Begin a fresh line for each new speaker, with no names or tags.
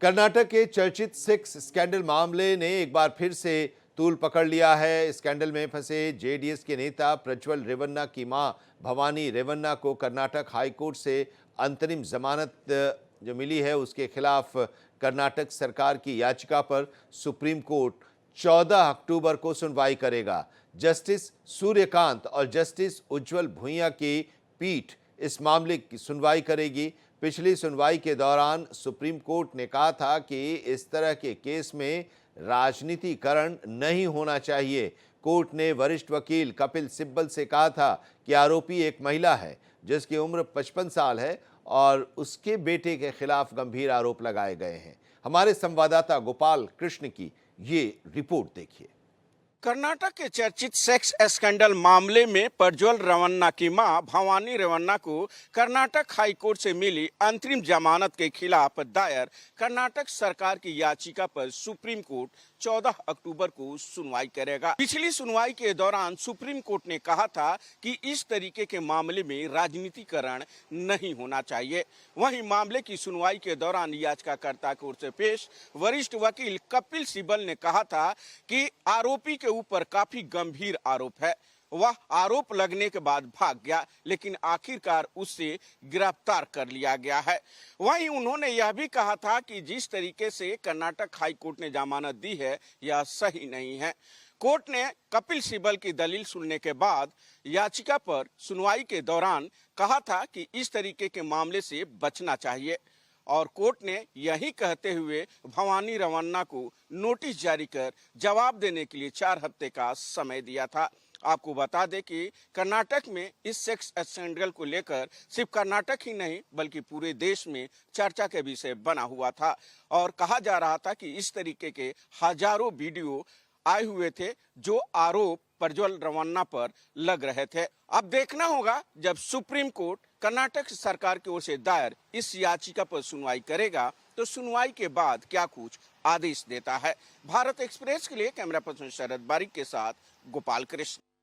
कर्नाटक के चर्चित sex scandal मामले ने एक बार फिर से तूल पकड़ लिया है। स्कैंडल में फंसे जेडीएस के नेता प्रज्वल रेवन्ना की मां भवानी रेवन्ना को कर्नाटक हाईकोर्ट से अंतरिम जमानत जो मिली है, उसके खिलाफ कर्नाटक सरकार की याचिका पर सुप्रीम कोर्ट 14 अक्टूबर को सुनवाई करेगा। जस्टिस सूर्यकांत और जस्टिस उज्जवल भुइयां की पीठ इस मामले की सुनवाई करेगी। पिछली सुनवाई के दौरान सुप्रीम कोर्ट ने कहा था कि इस तरह के केस में राजनीतिकरण नहीं होना चाहिए। कोर्ट ने वरिष्ठ वकील कपिल सिब्बल से कहा था कि आरोपी एक महिला है जिसकी उम्र 55 साल है और उसके बेटे के खिलाफ गंभीर आरोप लगाए गए हैं। हमारे संवाददाता गोपाल कृष्ण की ये रिपोर्ट देखिए।
कर्नाटक के चर्चित सेक्स स्कैंडल मामले में प्रज्वल रेवन्ना की मां भवानी रेवन्ना को कर्नाटक हाईकोर्ट से मिली अंतरिम जमानत के खिलाफ दायर कर्नाटक सरकार की याचिका पर सुप्रीम कोर्ट 14 अक्टूबर को सुनवाई करेगा। पिछली सुनवाई के दौरान सुप्रीम कोर्ट ने कहा था कि इस तरीके के मामले में राजनीतिकरण नहीं होना चाहिए। वहीं मामले की सुनवाई के दौरान याचिकाकर्ता की ओर से पेश वरिष्ठ वकील कपिल सिब्बल ने कहा था कि आरोपी के ऊपर काफी गंभीर आरोप है। वह आरोप लगने के बाद भाग गया, लेकिन आखिरकार उससे गिरफ्तार कर लिया गया है। वहीं उन्होंने यह भी कहा था कि जिस तरीके से कर्नाटक हाई कोर्ट ने जमानत दी है, यह सही नहीं है। कोर्ट ने कपिल सिब्बल की दलील सुनने के बाद याचिका पर सुनवाई के दौरान कहा था कि इस तरीके के मामले से बचना चाहिए और कोर्ट ने यही कहते हुए भवानी रेवन्ना को नोटिस जारी कर जवाब देने के लिए 4 हफ्ते का समय दिया था। आपको बता दें कि कर्नाटक में इस सेक्स स्कैंडल को लेकर सिर्फ कर्नाटक ही नहीं बल्कि पूरे देश में चर्चा के विषय बना हुआ था और कहा जा रहा था कि इस तरीके के हजारों वीडियो आए हुए थे जो आरोप प्रज्वल रेवन्ना पर लग रहे थे। अब देखना होगा जब सुप्रीम कोर्ट कर्नाटक सरकार की ओर से दायर इस याचिका पर सुनवाई करेगा तो सुनवाई के बाद क्या कुछ आदेश देता है। भारत एक्सप्रेस के लिए कैमरा पर्सन शरद बारिक के साथ गोपाल कृष्ण।